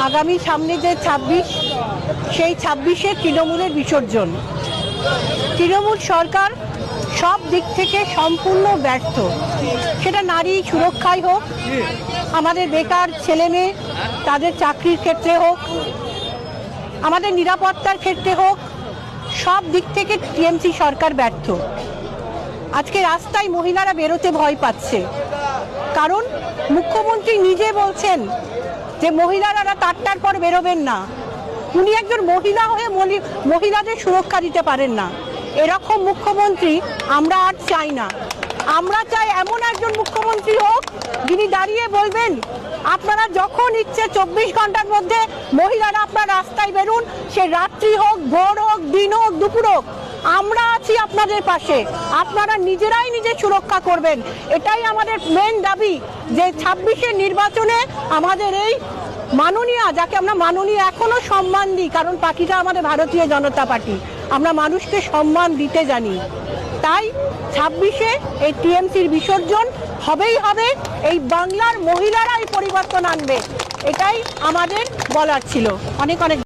আগামী সামনে যে ২৬, সেই ২৬-এ তৃণমূলের বিসর্জন। তৃণমূল সরকার সব দিক থেকে সম্পূর্ণ ব্যর্থ। সেটা নারী সুরক্ষায় হোক, আমাদের বেকার ছেলে মেয়ে তাদের চাকরির ক্ষেত্রে হোক, আমাদের নিরাপত্তার ক্ষেত্রে হোক, সব দিক থেকে টিএমসি সরকার ব্যর্থ। আজকে রাস্তায় মহিলারা বেরোতে ভয় পাচ্ছে, কারণ মুখ্যমন্ত্রী নিজে বলছেন যে মহিলারা ৪টার পর বেরোবেন না। উনি একজন মহিলা হয়ে মহিলাদের সুরক্ষা দিতে পারেন না। এরকম মুখ্যমন্ত্রী আমরা আর চাই না। আমরা চাই এমন একজন মুখ্যমন্ত্রী হোক যিনি দাঁড়িয়ে বলবেন আপনারা যখন ইচ্ছে ২৪ ঘন্টার মধ্যে মহিলারা আপনার রাস্তায় বেরুন, সে রাত্রি হোক, ভোর হোক, দিন হোক, দুপুর হোক, আমরা আছি আপনাদের পাশে। আপনারা নিজেরাই নিজে সুরক্ষা করবেন। এটাই আমাদের মেন দাবি, যে ২৬-এর নির্বাচনে আমাদের এই মাননীয়া, যাকে আমরা মাননীয়া এখনো সম্মান দিই, কারণ পার্টিটা আমাদের ভারতীয় জনতা পার্টি, আমরা মানুষকে সম্মান দিতে জানি। তাই ২৬-এ এই টিএমসির বিসর্জন হবেই হবে। এই বাংলার মহিলারাই পরিবর্তন আনবে, এটাই আমাদের বলার ছিল। অনেক অনেক